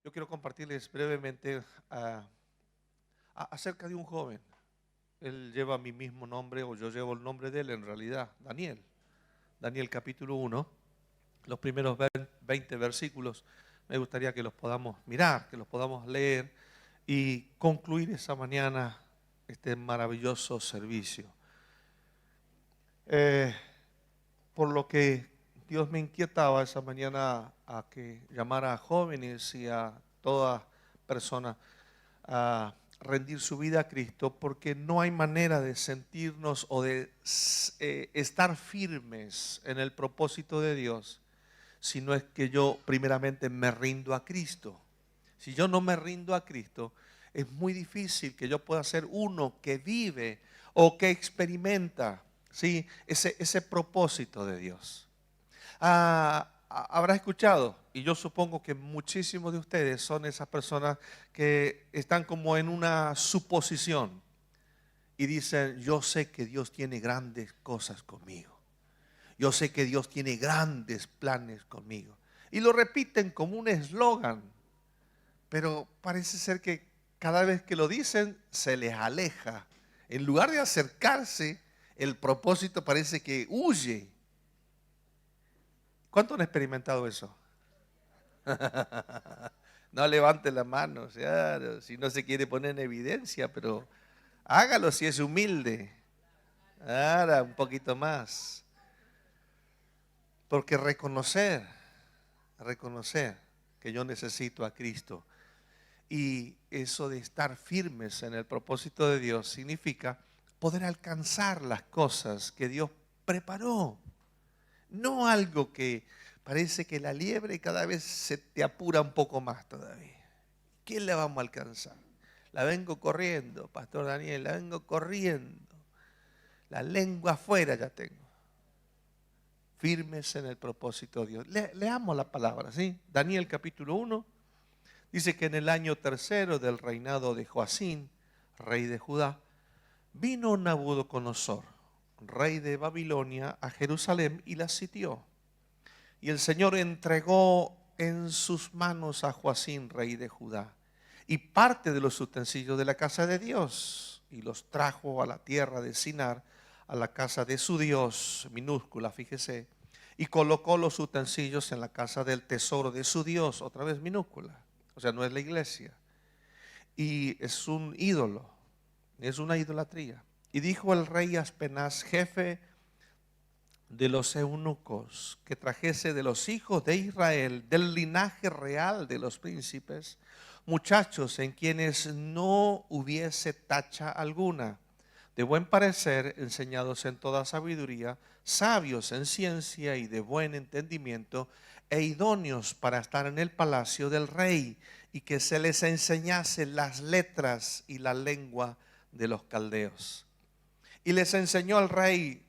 Yo quiero compartirles brevemente acerca de un joven. Él lleva mi mismo nombre, o yo llevo el nombre de él en realidad, Daniel. Daniel capítulo 1, los primeros 20 versículos. Me gustaría que los podamos mirar, que los podamos leer y concluir esa mañana este maravilloso servicio. Eh, por lo que Dios me inquietaba esa mañana a que llamara a jóvenes y a toda persona a rendir su vida a Cristo, porque no hay manera de sentirnos o de estar firmes en el propósito de Dios si no es que yo primeramente me rindo a Cristo. Si yo no me rindo a Cristo, es muy difícil que yo pueda ser uno que vive o que experimenta, ¿sí?, ese propósito de Dios. Habrá escuchado, y yo supongo que muchísimos de ustedes son esas personas que están como en una suposición y dicen: yo sé que Dios tiene grandes cosas conmigo, yo sé que Dios tiene grandes planes conmigo, y lo repiten como un eslogan, pero parece ser que cada vez que lo dicen se les aleja. En lugar de acercarse, el propósito parece que huye. ¿Cuántos han experimentado eso? No levante la mano, o sea, si no se quiere poner en evidencia, pero hágalo si es humilde. Ahora, un poquito más. Porque reconocer que yo necesito a Cristo. Y eso de estar firmes en el propósito de Dios significa poder alcanzar las cosas que Dios preparó. No algo que parece que la liebre cada vez se te apura un poco más todavía. ¿Quién la vamos a alcanzar? La vengo corriendo, Pastor Daniel, la vengo corriendo. La lengua afuera ya tengo. Firmes en el propósito de Dios. Leamos la palabra, ¿sí? Daniel capítulo 1 dice que en el año tercero del reinado de Joacín, rey de Judá, vino Nabucodonosor, rey de Babilonia, a Jerusalén y la sitió. Y el Señor entregó en sus manos a Joacín, rey de Judá, y parte de los utensilios de la casa de Dios, y los trajo a la tierra de Sinar, a la casa de su Dios, minúscula, fíjese, y colocó los utensilios en la casa del tesoro de su Dios, otra vez minúscula, o sea, no es la iglesia, y es un ídolo, es una idolatría. Y dijo el rey Aspenaz, jefe de los eunucos, que trajese de los hijos de Israel, del linaje real de los príncipes, muchachos en quienes no hubiese tacha alguna, de buen parecer, enseñados en toda sabiduría, sabios en ciencia y de buen entendimiento, e idóneos para estar en el palacio del rey, y que se les enseñase las letras y la lengua de los caldeos. Y les enseñó el rey,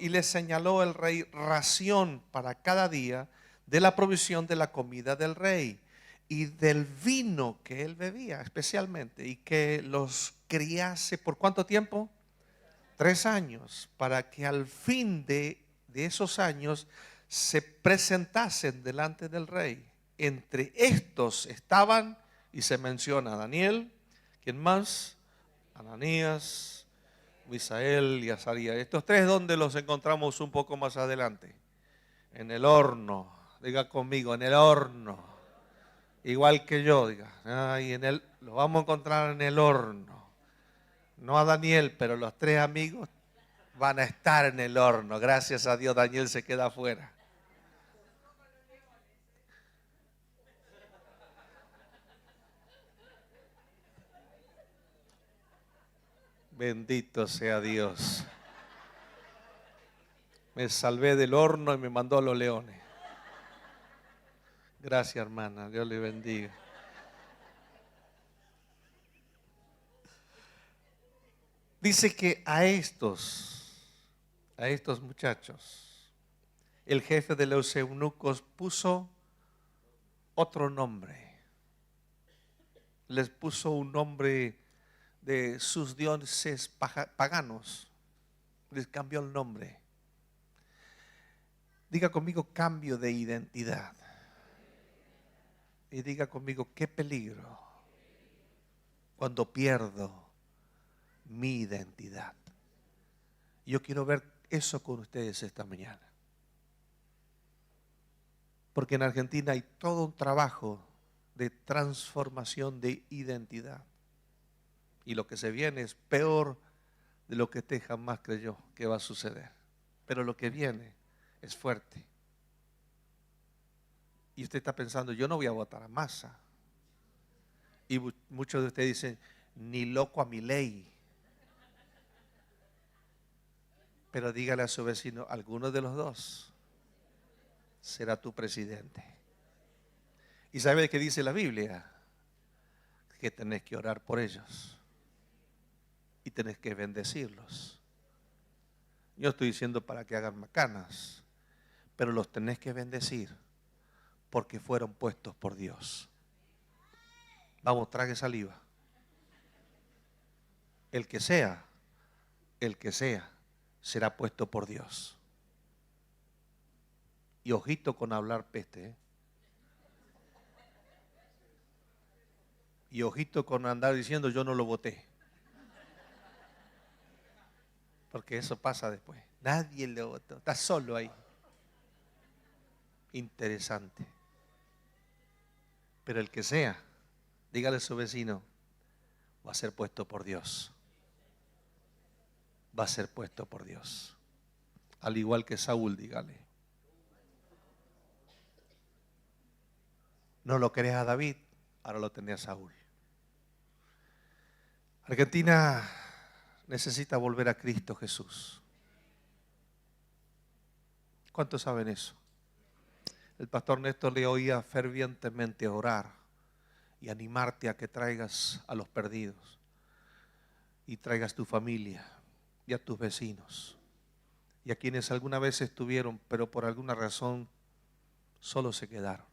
y les señaló el rey ración para cada día de la provisión de la comida del rey y del vino que él bebía especialmente, y que los criase ¿por cuánto tiempo? 3 años, para que al fin de esos años se presentasen delante del rey. Entre estos estaban, y se menciona a Daniel, ¿quién más? Ananías, Misael y Azarías. Estos tres, ¿dónde los encontramos un poco más adelante? En el horno. Diga conmigo, en el horno. Igual que yo, diga. Lo vamos a encontrar en el horno. No a Daniel, pero los tres amigos van a estar en el horno. Gracias a Dios, Daniel se queda afuera. Bendito sea Dios. Me salvé del horno y me mandó a los leones. Gracias, hermana. Dios le bendiga. Dice que a estos muchachos, el jefe de los eunucos puso otro nombre. Les puso un nombre de sus dioses paganos. Les cambió el nombre. Diga conmigo, cambio de identidad. Y diga conmigo, qué peligro cuando pierdo mi identidad. Yo quiero ver eso con ustedes esta mañana. Porque en Argentina hay todo un trabajo de transformación de identidad. Y lo que se viene es peor de lo que usted jamás creyó que va a suceder. Pero lo que viene es fuerte. Y usted está pensando, yo no voy a votar a Massa. Y muchos de ustedes dicen, ni loco a Milei. Pero dígale a su vecino, alguno de los dos será tu presidente. ¿Y sabe qué dice la Biblia? Que tenés que orar por ellos. Y tenés que bendecirlos. Yo estoy diciendo para que hagan macanas, pero los tenés que bendecir porque fueron puestos por Dios. Vamos, trague saliva. El que sea, será puesto por Dios. Y ojito con hablar peste, ¿eh? Y ojito con andar diciendo yo no lo voté. Porque eso pasa después. Nadie lo votó, está solo ahí. Interesante. Pero el que sea, dígale a su vecino, va a ser puesto por Dios. Va a ser puesto por Dios. Al igual que Saúl, dígale. No lo querés a David, ahora lo tenés a Saúl. Argentina necesita volver a Cristo Jesús. ¿Cuántos saben eso? El pastor Néstor le oía fervientemente orar y animarte a que traigas a los perdidos y traigas tu familia y a tus vecinos y a quienes alguna vez estuvieron pero por alguna razón solo se quedaron.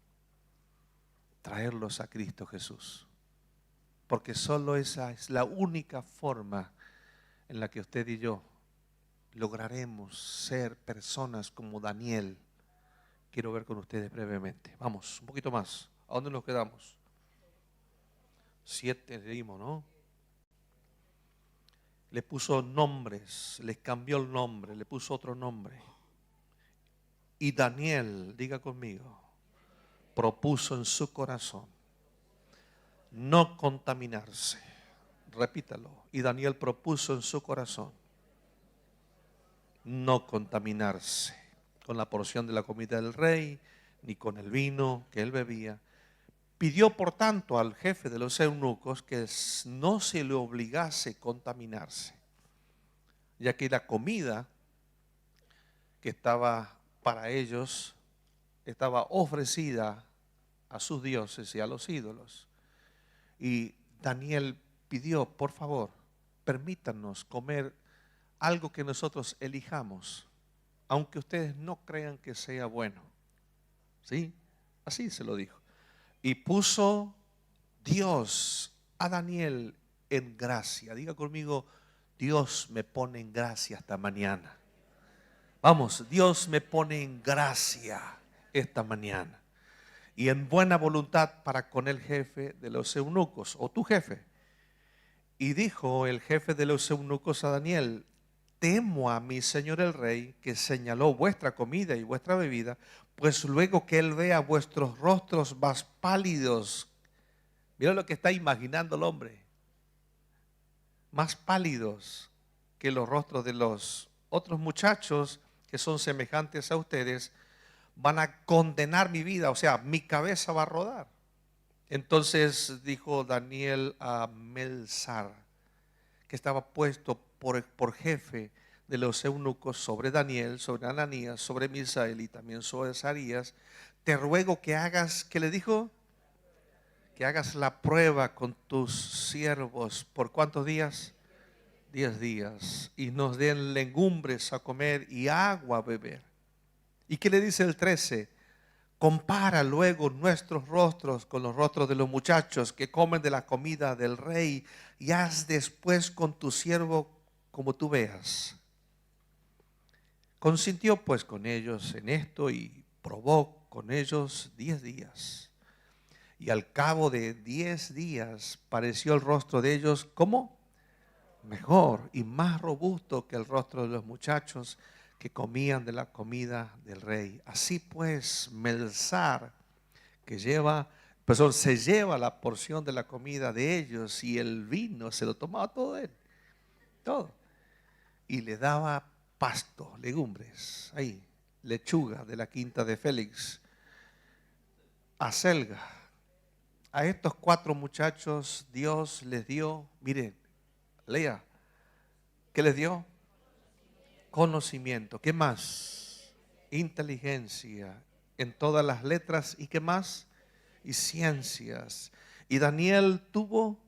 Traerlos a Cristo Jesús, porque solo esa es la única forma en la que usted y yo lograremos ser personas como Daniel. Quiero ver con ustedes brevemente. Vamos, un poquito más. ¿A dónde nos quedamos? 7 leímos, ¿no? Le puso nombres, les cambió el nombre, le puso otro nombre. Y Daniel, diga conmigo, propuso en su corazón no contaminarse. Repítalo. Y Daniel propuso en su corazón no contaminarse con la porción de la comida del rey, ni con el vino que él bebía. Pidió por tanto al jefe de los eunucos que no se le obligase a contaminarse, ya que la comida que estaba para ellos estaba ofrecida a sus dioses y a los ídolos. Y Daniel pidió, por favor, permítanos comer algo que nosotros elijamos, aunque ustedes no crean que sea bueno. ¿Sí? Así se lo dijo. Y puso Dios a Daniel en gracia. Diga conmigo, Dios me pone en gracia esta mañana. Vamos, Dios me pone en gracia esta mañana. Y en buena voluntad para con el jefe de los eunucos, o tu jefe. Y dijo el jefe de los eunucos a Daniel, temo a mi señor el rey, que señaló vuestra comida y vuestra bebida, pues luego que él vea vuestros rostros más pálidos. Mira lo que está imaginando el hombre. Más pálidos que los rostros de los otros muchachos que son semejantes a ustedes, van a condenar mi vida, o sea, mi cabeza va a rodar. Entonces dijo Daniel a Melzar, que estaba puesto por jefe de los eunucos sobre Daniel, sobre Ananías, sobre Misael y también sobre Azarías, te ruego que hagas, ¿qué le dijo? Que hagas la prueba con tus siervos. ¿Por cuántos días? 10 días. Y nos den legumbres a comer y agua a beber. ¿Y qué le dice el 13? Compara luego nuestros rostros con los rostros de los muchachos que comen de la comida del rey y haz después con tu siervo como tú veas. Consintió pues con ellos en esto y probó con ellos 10 días. Y al cabo de 10 días pareció el rostro de ellos como mejor y más robusto que el rostro de los muchachos que comían de la comida del rey. Así pues, Melzar, se lleva la porción de la comida de ellos, y el vino se lo tomaba todo él, todo. Y le daba pasto, legumbres, ahí, lechuga de la quinta de Félix, acelga. A estos 4 muchachos Dios les dio, miren, lea, ¿qué les dio? Conocimiento. ¿Qué más? Inteligencia en todas las letras. ¿Y qué más? Y ciencias. Y Daniel tuvo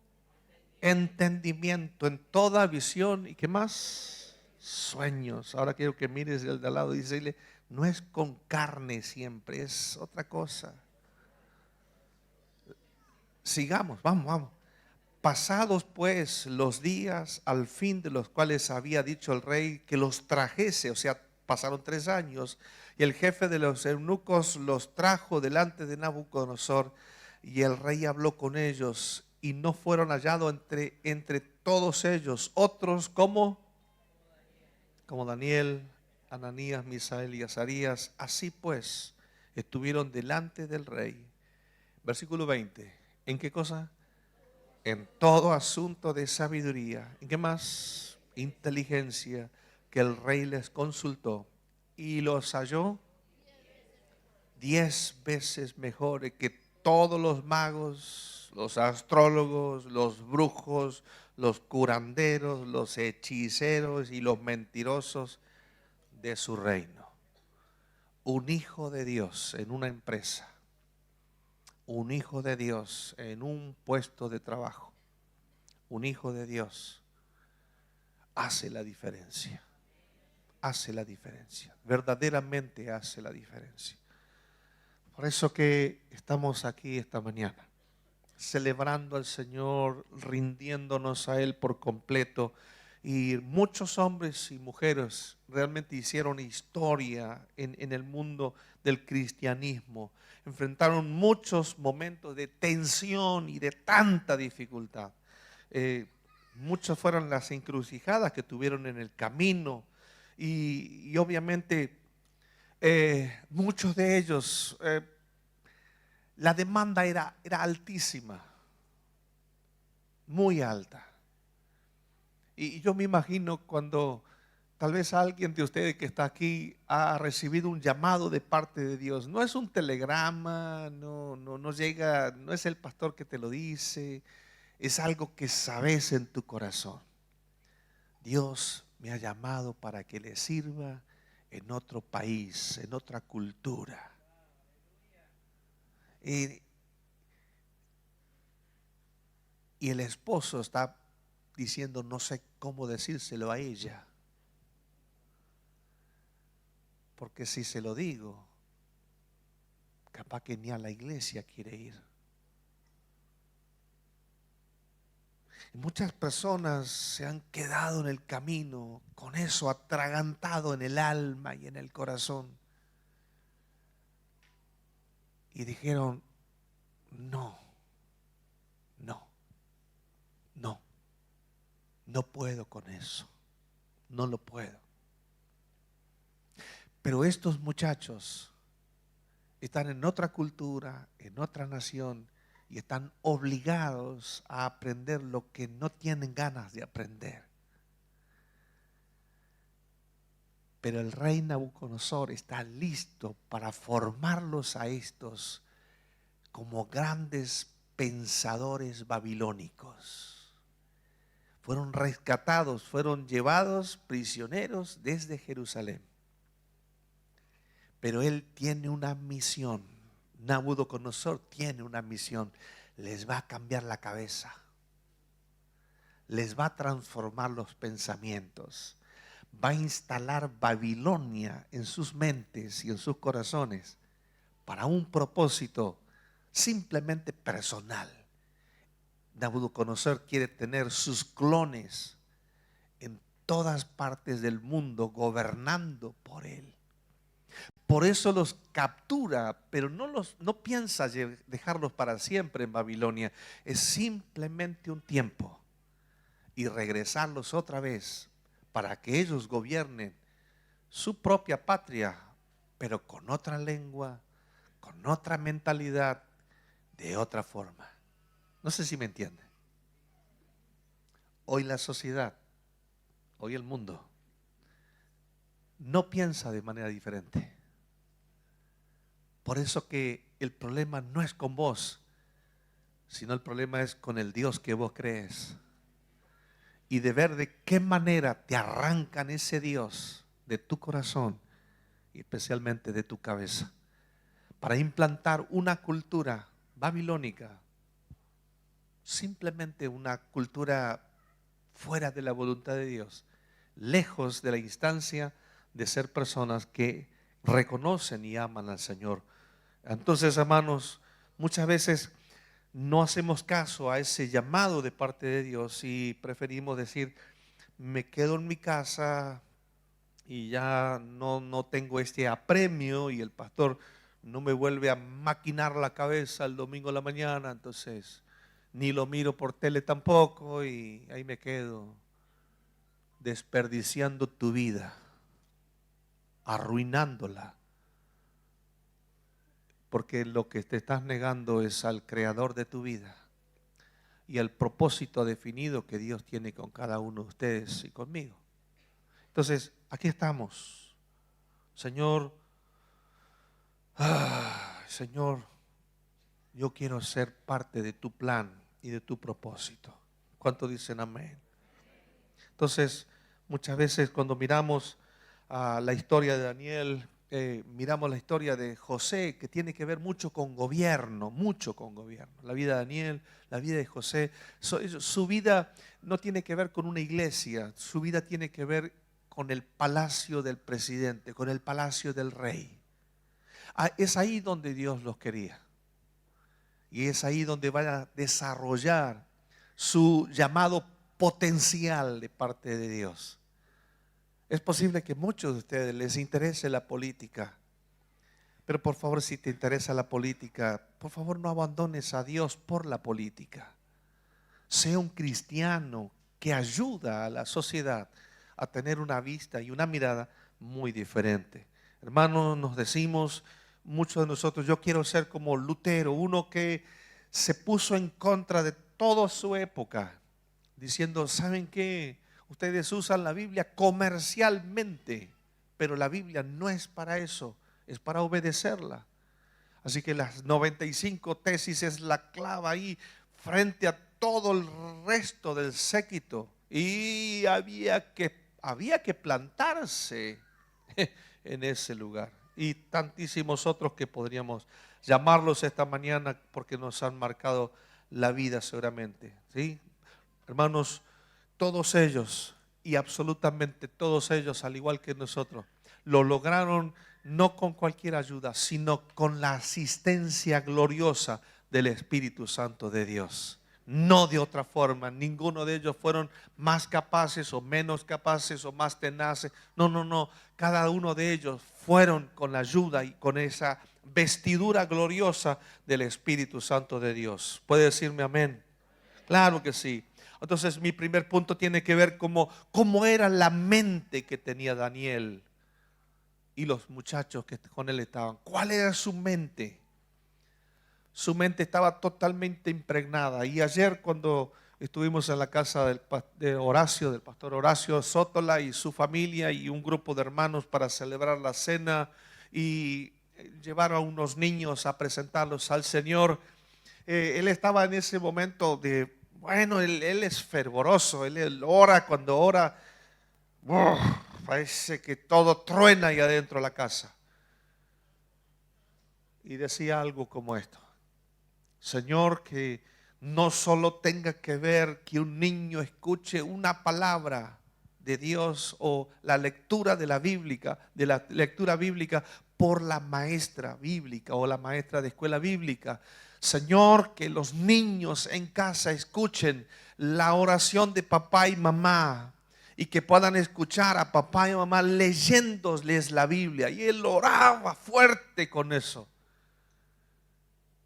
entendimiento en toda visión. ¿Y qué más? Sueños. Ahora quiero que mires el de al lado y decirle, no es con carne siempre, es otra cosa. Sigamos, vamos. Pasados pues los días al fin de los cuales había dicho el rey que los trajese, o sea, pasaron 3 años, y el jefe de los eunucos los trajo delante de Nabucodonosor, y el rey habló con ellos, y no fueron hallados entre todos ellos otros como Daniel, Ananías, Misael y Azarías. Así pues, estuvieron delante del rey. Versículo 20. ¿En qué cosa? En todo asunto de sabiduría. ¿En qué más? Inteligencia, que el rey les consultó y los halló 10 veces mejores que todos los magos, los astrólogos, los brujos, los curanderos, los hechiceros y los mentirosos de su reino. Un hijo de Dios en una empresa, un hijo de Dios en un puesto de trabajo, un hijo de Dios hace la diferencia. Hace la diferencia. Verdaderamente hace la diferencia. Por eso que estamos aquí esta mañana, celebrando al Señor, rindiéndonos a Él por completo. Y muchos hombres y mujeres realmente hicieron historia en el mundo del cristianismo. Enfrentaron muchos momentos de tensión y de tanta dificultad. Muchas fueron las encrucijadas que tuvieron en el camino. Y obviamente muchos de ellos, la demanda era altísima, muy alta. Y yo me imagino cuando tal vez alguien de ustedes que está aquí ha recibido un llamado de parte de Dios. No es un telegrama, no llega, no es el pastor que te lo dice, es algo que sabes en tu corazón. Dios me ha llamado para que le sirva en otro país, en otra cultura. Y el esposo está diciendo, no sé cómo decírselo a ella, porque si se lo digo, capaz que ni a la iglesia quiere ir. Y muchas personas se han quedado en el camino con eso atragantado en el alma y en el corazón. Y dijeron, no puedo con eso, no lo puedo. Pero estos muchachos están en otra cultura, en otra nación, y están obligados a aprender lo que no tienen ganas de aprender. Pero el rey Nabucodonosor está listo para formarlos a estos como grandes pensadores babilónicos. Fueron rescatados, fueron llevados prisioneros desde Jerusalén. Pero él tiene una misión. Nabucodonosor tiene una misión. Les va a cambiar la cabeza. Les va a transformar los pensamientos. Va a instalar Babilonia en sus mentes y en sus corazones para un propósito simplemente personal. Nabucodonosor quiere tener sus clones en todas partes del mundo gobernando por él. por eso los captura, pero no piensa dejarlos para siempre en Babilonia. Es simplemente un tiempo y regresarlos otra vez para que ellos gobiernen su propia patria, pero con otra lengua, con otra mentalidad, de otra forma. No sé si me entiende. Hoy la sociedad, hoy el mundo, no piensa de manera diferente. Por eso que el problema no es con vos, sino el problema es con el Dios que vos crees. Y de ver de qué manera te arrancan ese Dios de tu corazón y especialmente de tu cabeza, para implantar una cultura babilónica, simplemente una cultura fuera de la voluntad de Dios, lejos de la instancia de ser personas que reconocen y aman al Señor. Entonces, hermanos, muchas veces no hacemos caso a ese llamado de parte de Dios y preferimos decir, me quedo en mi casa y ya no tengo este apremio y el pastor no me vuelve a maquinar la cabeza el domingo a la mañana, entonces ni lo miro por tele tampoco y ahí me quedo desperdiciando tu vida, arruinándola. Porque lo que te estás negando es al creador de tu vida y al propósito definido que Dios tiene con cada uno de ustedes y conmigo. Entonces, aquí estamos. Señor, Señor, yo quiero ser parte de tu plan y de tu propósito. ¿Cuántos dicen amén? Entonces, muchas veces cuando miramos la historia de Daniel, miramos la historia de José, que tiene que ver mucho con gobierno, mucho con gobierno. La vida de Daniel, la vida de José, su vida no tiene que ver con una iglesia, su vida tiene que ver con el palacio del presidente, con el palacio del rey. Es ahí donde Dios los quería. Y es ahí donde van a desarrollar su llamado potencial de parte de Dios. Es posible que muchos de ustedes les interese la política, pero por favor, si te interesa la política, por favor no abandones a Dios por la política. Sea un cristiano que ayuda a la sociedad a tener una vista y una mirada muy diferente. Hermanos, nos decimos, muchos de nosotros, yo quiero ser como Lutero, uno que se puso en contra de toda su época, diciendo, ¿saben qué? Ustedes usan la Biblia comercialmente, pero la Biblia no es para eso, es para obedecerla. Así que las 95 tesis es la clava ahí frente a todo el resto del séquito. Y había que plantarse en ese lugar. Y tantísimos otros que podríamos llamarlos esta mañana porque nos han marcado la vida seguramente. ¿Sí? Hermanos, todos ellos y absolutamente todos ellos, al igual que nosotros, lo lograron no con cualquier ayuda, sino con la asistencia gloriosa del Espíritu Santo de Dios. No de otra forma. Ninguno de ellos fueron más capaces o menos capaces o más tenaces. No. Cada uno de ellos fueron con la ayuda y con esa vestidura gloriosa del Espíritu Santo de Dios. ¿Puede decirme amén? Claro que sí. Entonces mi primer punto tiene que ver cómo era la mente que tenía Daniel y los muchachos que con él estaban. ¿Cuál era su mente? Su mente estaba totalmente impregnada. Y ayer cuando estuvimos en la casa del pastor Horacio Sótola y su familia y un grupo de hermanos para celebrar la cena y llevar a unos niños a presentarlos al Señor, él estaba en ese momento de, bueno, él es fervoroso, él ora, cuando ora, parece que todo truena ahí adentro de la casa. Y decía algo como esto: Señor, que no solo tenga que ver que un niño escuche una palabra de Dios o la lectura de la lectura bíblica por la maestra bíblica o la maestra de escuela bíblica. Señor, que los niños en casa escuchen la oración de papá y mamá y que puedan escuchar a papá y mamá leyéndoles la Biblia. Y él oraba fuerte con eso.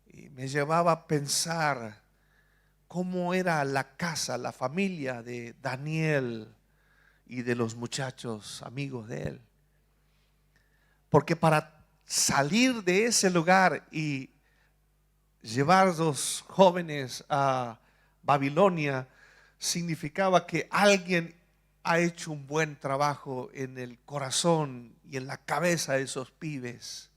Y me llevaba a pensar cómo era la casa, la familia de Daniel y de los muchachos amigos de él. Porque para salir de ese lugar y llevar a los jóvenes a Babilonia significaba que alguien ha hecho un buen trabajo en el corazón y en la cabeza de esos pibes.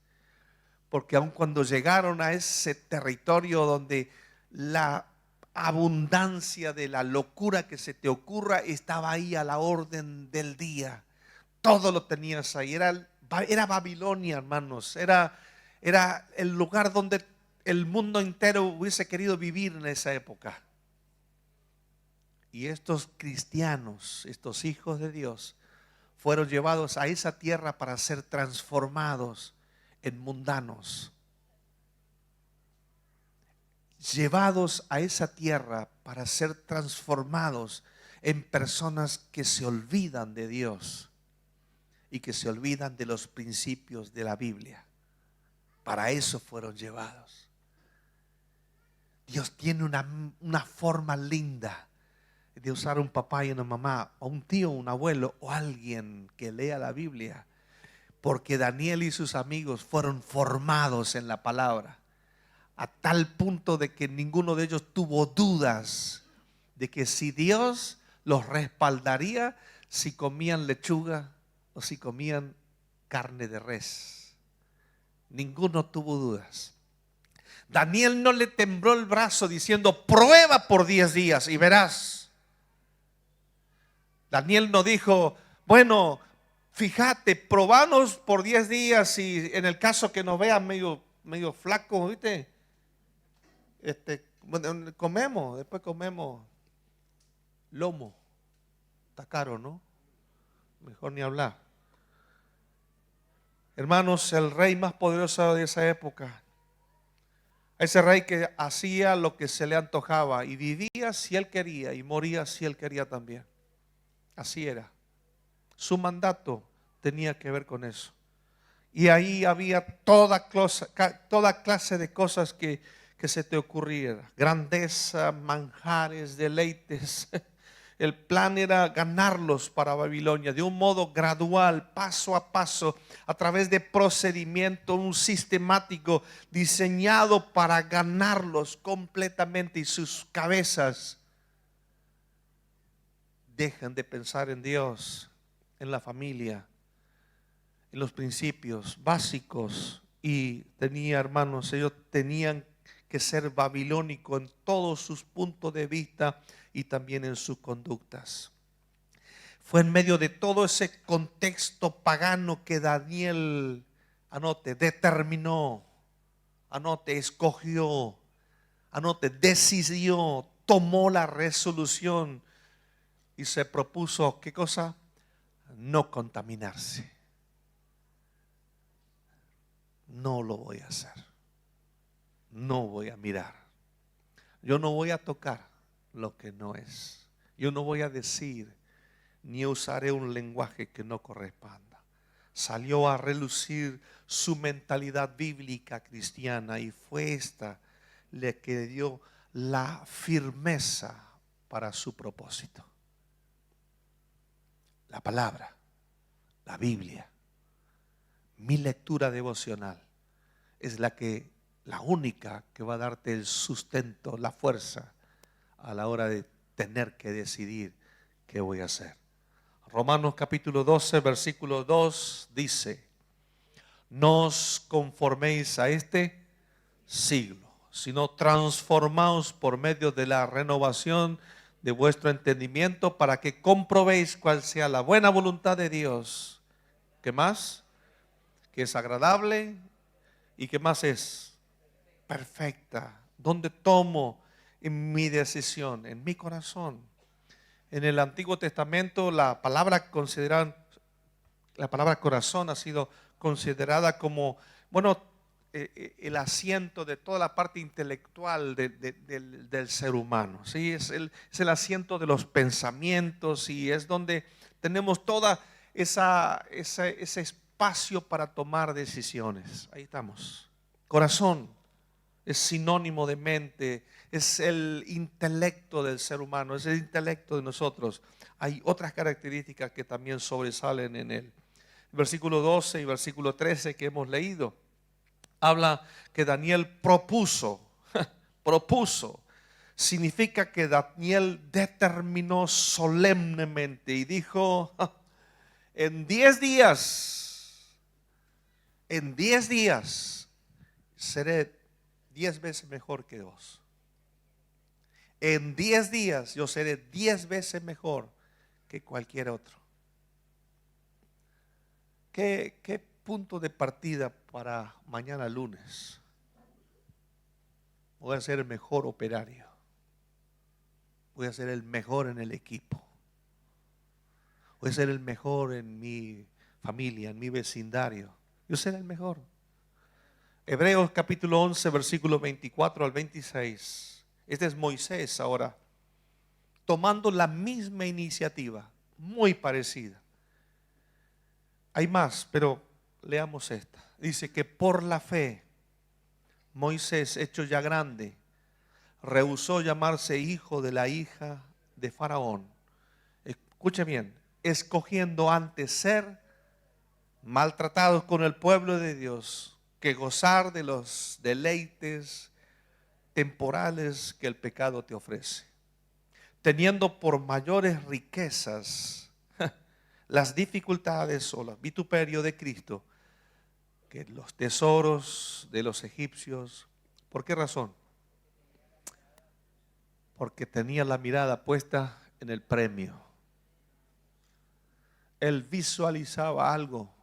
Porque aun cuando llegaron a ese territorio donde la abundancia de la locura que se te ocurra estaba ahí a la orden del día, todo lo tenías ahí. Era Babilonia, hermanos. Era el lugar donde el mundo entero hubiese querido vivir en esa época. Y estos cristianos, estos hijos de Dios, fueron llevados a esa tierra para ser transformados en mundanos. Llevados a esa tierra para ser transformados en personas que se olvidan de Dios y que se olvidan de los principios de la Biblia. Para eso fueron llevados. Dios tiene una forma linda de usar un papá y una mamá, o un tío, un abuelo, o alguien que lea la Biblia, porque Daniel y sus amigos fueron formados en la palabra, a tal punto de que ninguno de ellos tuvo dudas de que si Dios los respaldaría, si comían lechuga o si comían carne de res. Ninguno tuvo dudas. Daniel no le tembló el brazo diciendo: prueba por 10 días y verás. Daniel no dijo: bueno, fíjate, probanos por 10 días y en el caso que nos vean medio flacos, ¿viste? Bueno, después comemos lomo. Está caro, ¿no? Mejor ni hablar. Hermanos, el rey más poderoso de esa época, ese rey que hacía lo que se le antojaba y vivía si él quería y moría si él quería también. Así era. Su mandato tenía que ver con eso. Y ahí había toda clase de cosas que se te ocurriera. Grandeza, manjares, deleites. El plan era ganarlos para Babilonia de un modo gradual, paso a paso, a través de procedimiento, un sistemático diseñado para ganarlos completamente, y sus cabezas dejan de pensar en Dios, en la familia, en los principios básicos. Y hermanos, ellos tenían que ser babilónicos en todos sus puntos de vista y también en sus conductas. Fue en medio de todo ese contexto pagano que Daniel, determinó, escogió, decidió, tomó la resolución y se propuso, ¿qué cosa? No contaminarse. No lo voy a hacer. No voy a mirar. Yo no voy a tocar lo que no es. Yo no voy a decir ni usaré un lenguaje que no corresponda. Salió a relucir su mentalidad bíblica cristiana, y fue esta la que dio la firmeza para su propósito. La palabra, la Biblia, mi lectura devocional es la única que va a darte el sustento, la fuerza a la hora de tener que decidir qué voy a hacer. Romanos capítulo 12, versículo 2 dice: no os conforméis a este siglo, sino transformaos por medio de la renovación de vuestro entendimiento, para que comprobéis cuál sea la buena voluntad de Dios. ¿Qué más? Que es agradable y que más es perfecta. ¿Dónde tomo en mi decisión? En mi corazón. En el Antiguo Testamento la palabra corazón ha sido considerada como, el asiento de toda la parte intelectual del ser humano. ¿Sí? Es el asiento de los pensamientos y es donde tenemos toda ese espacio para tomar decisiones. Ahí estamos. Corazón es sinónimo de mente, es el intelecto del ser humano, es el intelecto de nosotros. Hay otras características que también sobresalen en él. Versículo 12 y versículo 13 que hemos leído, habla que Daniel propuso, propuso. Significa que Daniel determinó solemnemente y dijo, en 10 días, en 10 días seré 10 veces mejor que vos. En 10 días yo seré 10 veces mejor que cualquier otro. ¿Qué punto de partida para mañana lunes? Voy a ser el mejor operario. Voy a ser el mejor en el equipo. Voy a ser el mejor en mi familia, en mi vecindario. Yo seré el mejor. Hebreos capítulo 11, versículo 24 al 26. Este es Moisés ahora, tomando la misma iniciativa, muy parecida. Hay más, pero leamos esta. Dice que por la fe, Moisés, hecho ya grande, rehusó llamarse hijo de la hija de Faraón. Escuche bien, escogiendo antes ser maltratados con el pueblo de Dios que gozar de los deleites temporales que el pecado te ofrece, teniendo por mayores riquezas las dificultades o los vituperios de Cristo que los tesoros de los egipcios. ¿Por qué razón? Porque tenía la mirada puesta en el premio. Él visualizaba algo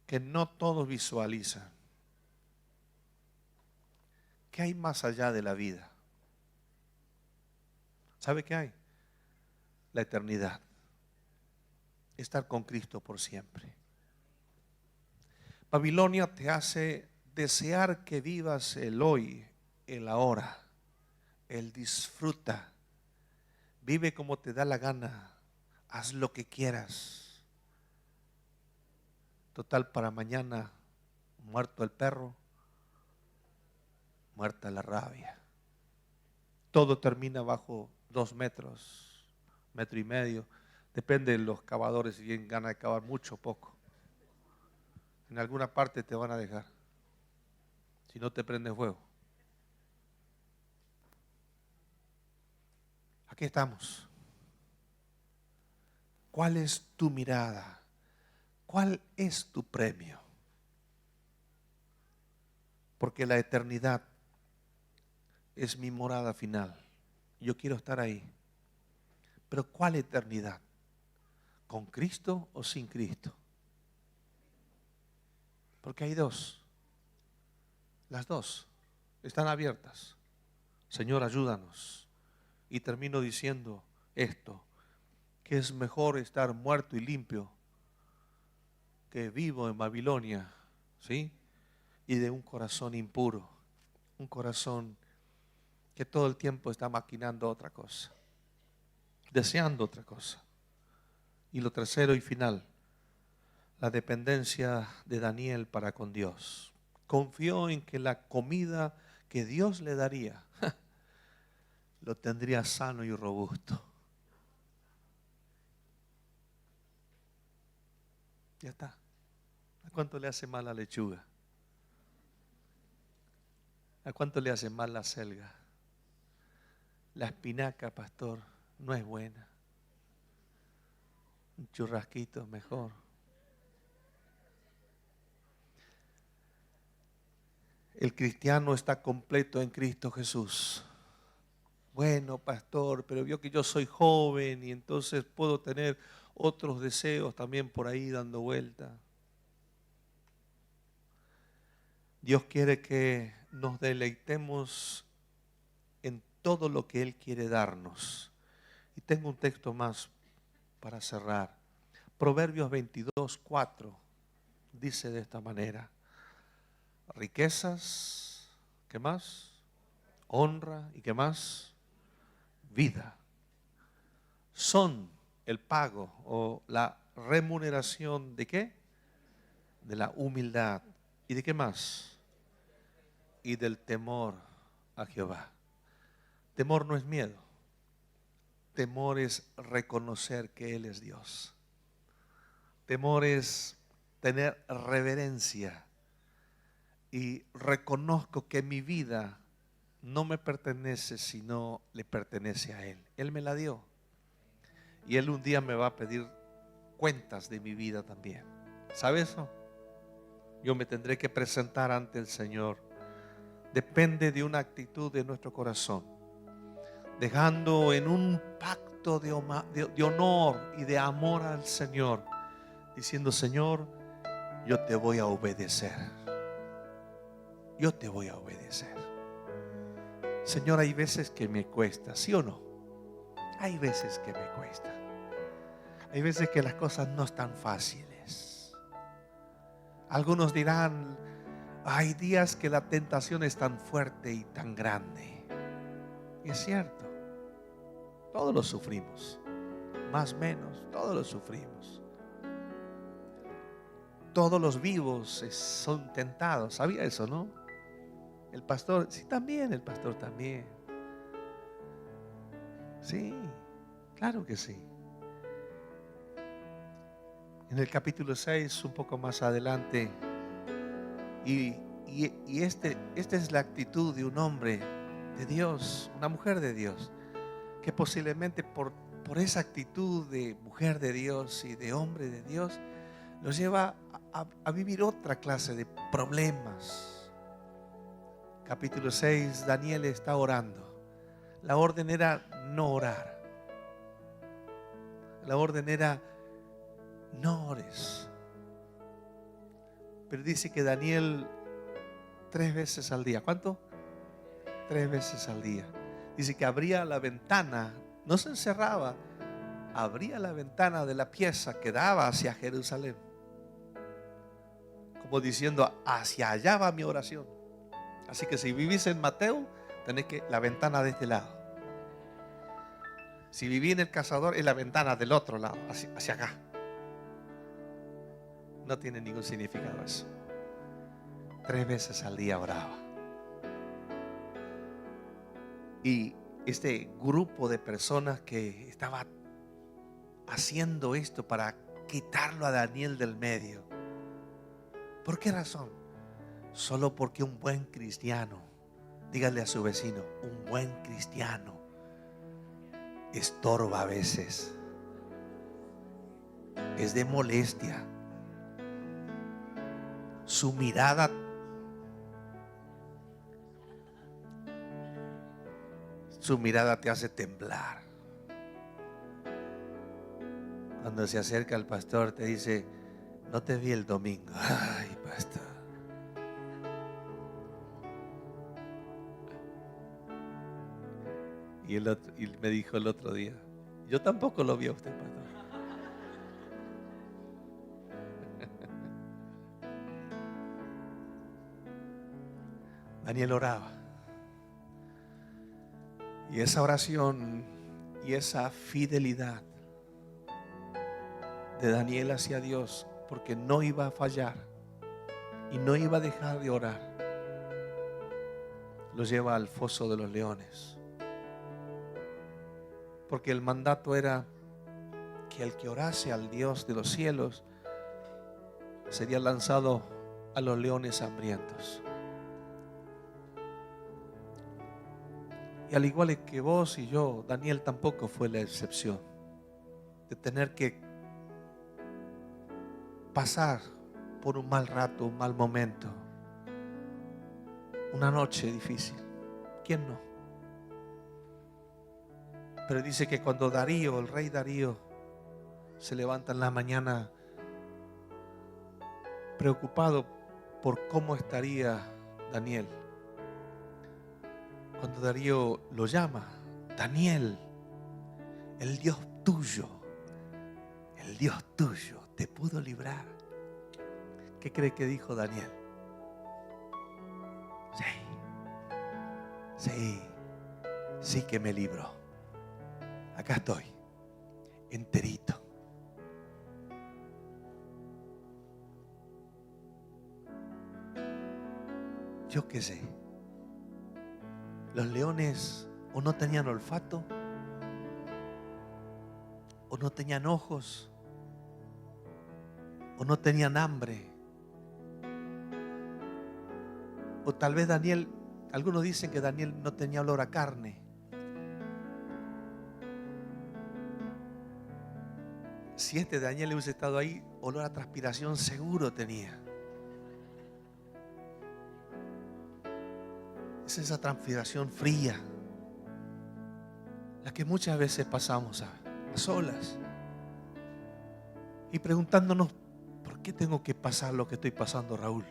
que no todos visualizan. ¿Qué hay más allá de la vida? ¿Sabe qué hay? La eternidad. Estar con Cristo por siempre. Babilonia te hace desear que vivas el hoy, el ahora, el disfruta. Vive como te da la gana. Haz lo que quieras. Total, para mañana, muerto el perro, muerta la rabia. Todo termina bajo 2 metros, 1,5 metros. Depende de los cavadores, si bien ganan de cavar mucho o poco. En alguna parte te van a dejar, si no te prende fuego. Aquí estamos. ¿Cuál es tu mirada? ¿Cuál es tu premio? Porque la eternidad es mi morada final. Yo quiero estar ahí. Pero ¿cuál eternidad? ¿Con Cristo o sin Cristo? Porque hay dos. Las dos están abiertas. Señor, ayúdanos. Y termino diciendo esto, que es mejor estar muerto y limpio que vivo en Babilonia, ¿sí? Y de un corazón impuro, un corazón que todo el tiempo está maquinando otra cosa, deseando otra cosa. Y lo tercero y final, la dependencia de Daniel para con Dios. Confió en que la comida que Dios le daría lo tendría sano y robusto. Ya está. ¿A cuánto le hace mal la lechuga? ¿A cuánto le hace mal la selga? La espinaca, pastor, no es buena. Un churrasquito es mejor. El cristiano está completo en Cristo Jesús. Bueno, pastor, pero vio que yo soy joven y entonces puedo tener otros deseos también por ahí dando vuelta. Dios quiere que nos deleitemos en todo lo que Él quiere darnos. Y tengo un texto más para cerrar. Proverbios 22:4 dice de esta manera: riquezas, ¿qué más? Honra y ¿qué más? Vida. Son el pago o la remuneración ¿de qué? De la humildad. ¿Y de qué más? Y del temor a Jehová. Temor no es miedo. Temor es reconocer que Él es Dios. Temor es tener reverencia. Y reconozco que mi vida no me pertenece, sino le pertenece a Él. Él me la dio. Y Él un día me va a pedir cuentas de mi vida también. ¿Sabe eso? Yo me tendré que presentar ante el Señor. Depende de una actitud de nuestro corazón, dejando en un pacto de honor y de amor al Señor, diciendo: Señor, yo te voy a obedecer. Yo te voy a obedecer. Señor, hay veces que me cuesta, ¿sí o no? Hay veces que me cuesta. Hay veces que las cosas no están fáciles. Algunos dirán: hay días que la tentación es tan fuerte y tan grande. Y es cierto, todos lo sufrimos, más o menos, todos lo sufrimos. Todos los vivos son tentados. ¿Sabía eso, no? El pastor, sí, también, el pastor también. Sí, claro que sí. En el capítulo 6, un poco más adelante, esta es la actitud de un hombre de Dios, una mujer de Dios, que posiblemente por esa actitud de mujer de Dios y de hombre de Dios, los lleva a vivir otra clase de problemas. Capítulo 6, Daniel está orando. La orden era no orar. La orden era: no ores. Pero dice que Daniel 3 veces al día. ¿Cuánto? 3 veces al día. Dice que abría la ventana, no se encerraba, abría la ventana de la pieza que daba hacia Jerusalén, como diciendo: hacia allá va mi oración. Así que si vivís en Mateo, tenés que la ventana de este lado. Si viví en el Cazador, es la ventana del otro lado, hacia acá. No tiene ningún significado eso. 3 veces al día oraba. Y este grupo de personas que estaba haciendo esto para quitarlo a Daniel del medio. ¿Por qué razón? Solo porque un buen cristiano, dígale a su vecino, un buen cristiano estorba a veces. Es de molestia. Su mirada te hace temblar. Cuando se acerca el pastor, te dice: no te vi el domingo. Ay, pastor. Y me dijo el otro día: yo tampoco lo vi a usted, pastor. Daniel oraba. Y esa oración y esa fidelidad de Daniel hacia Dios, porque no iba a fallar y no iba a dejar de orar, los lleva al foso de los leones. Porque el mandato era que el que orase al Dios de los cielos sería lanzado a los leones hambrientos. Y al igual que vos y yo, Daniel tampoco fue la excepción de tener que pasar por un mal rato, un mal momento, una noche difícil. ¿Quién no? Pero dice que cuando Darío, el rey Darío, se levanta en la mañana preocupado por cómo estaría Daniel, cuando Darío lo llama: Daniel, el Dios tuyo te pudo librar. ¿Qué cree que dijo Daniel? Sí, sí que me libró. Acá estoy, enterito. Yo qué sé. Los leones o no tenían olfato, o no tenían ojos, o no tenían hambre. O tal vez Daniel, algunos dicen que Daniel no tenía olor a carne. Si este Daniel hubiese estado ahí, olor a transpiración seguro tenía. Es esa transpiración fría, la que muchas veces pasamos a solas y preguntándonos, ¿por qué tengo que pasar lo que estoy pasando, Raúl?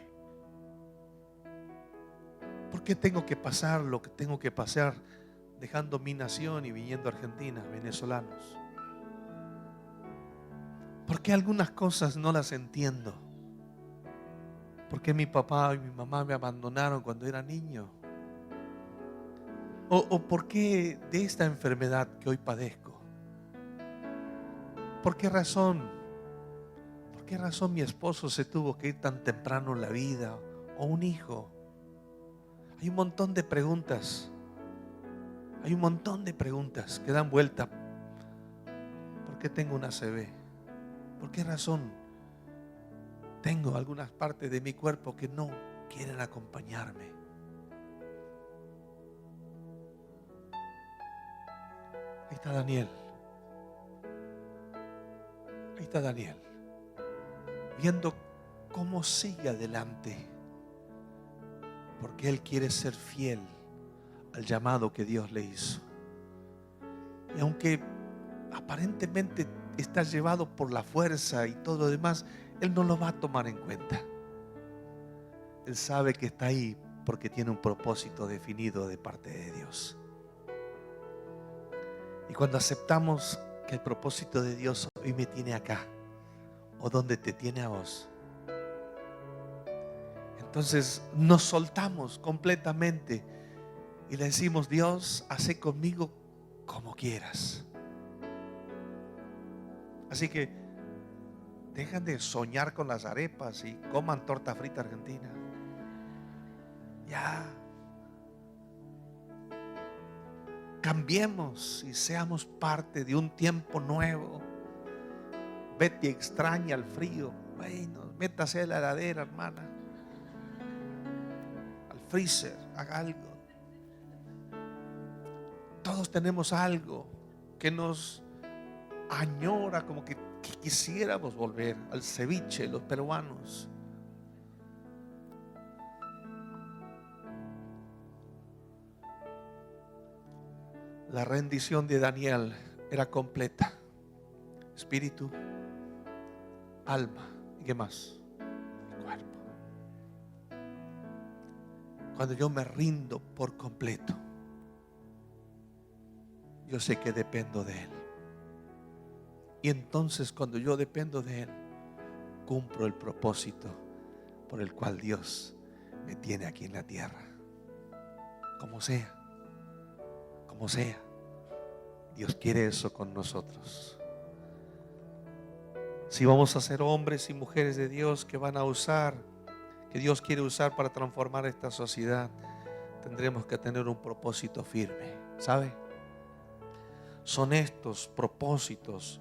¿Por qué tengo que pasar lo que tengo que pasar dejando mi nación y viniendo a Argentina, venezolanos? ¿Por qué algunas cosas no las entiendo? ¿Por qué mi papá y mi mamá me abandonaron cuando era niño? ¿O por qué de esta enfermedad que hoy padezco? ¿Por qué razón? ¿Por qué razón mi esposo se tuvo que ir tan temprano en la vida? ¿O un hijo? Hay un montón de preguntas. Hay un montón de preguntas que dan vuelta. ¿Por qué tengo una ACV? ¿Por qué razón tengo algunas partes de mi cuerpo que no quieren acompañarme? Ahí está Daniel. Ahí está Daniel. Viendo cómo sigue adelante. Porque él quiere ser fiel al llamado que Dios le hizo. Y aunque aparentemente está llevado por la fuerza y todo lo demás, él no lo va a tomar en cuenta. Él sabe que está ahí porque tiene un propósito definido de parte de Dios. Y cuando aceptamos que el propósito de Dios hoy me tiene acá, o donde te tiene a vos, entonces nos soltamos completamente y le decimos: Dios, hace conmigo como quieras. Así que dejan de soñar con las arepas y coman torta frita argentina. Ya. Cambiemos y seamos parte de un tiempo nuevo. Betty extraña el frío. Bueno, métase a la heladera, hermana, al freezer, haga algo. Todos tenemos algo que nos añora, como que quisiéramos volver al ceviche, los peruanos. La rendición de Daniel era completa. Espíritu, alma, ¿y qué más? Cuerpo. Cuando yo me rindo por completo, yo sé que dependo de Él. Y entonces cuando yo dependo de Él, cumplo el propósito por el cual Dios me tiene aquí en la tierra. Como sea, como sea, Dios quiere eso con nosotros. Si vamos a ser hombres y mujeres de Dios que van a usar, que Dios quiere usar para transformar esta sociedad, tendremos que tener un propósito firme, ¿sabe? Son estos propósitos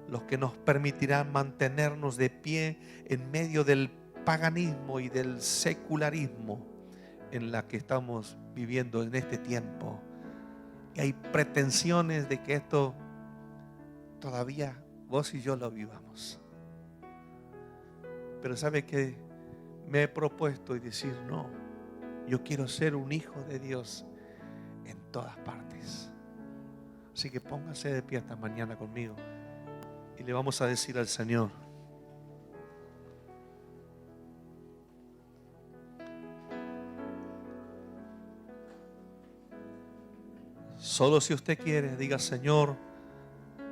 los que nos permitirán mantenernos de pie en medio del paganismo y del secularismo en la que estamos viviendo en este tiempo. Y hay pretensiones de que esto todavía vos y yo lo vivamos. Pero ¿sabe qué? Me he propuesto y decir: no, yo quiero ser un hijo de Dios en todas partes. Así que póngase de pie esta mañana conmigo y le vamos a decir al Señor: solo si usted quiere, diga: Señor,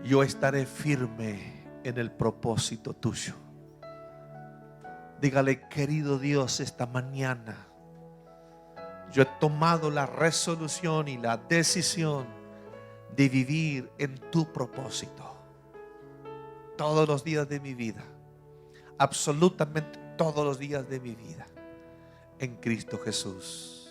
yo estaré firme en el propósito tuyo. Dígale: querido Dios, esta mañana Yo he tomado la resolución y la decisión de vivir en tu propósito todos los días de mi vida, absolutamente todos los días de mi vida, en Cristo Jesús.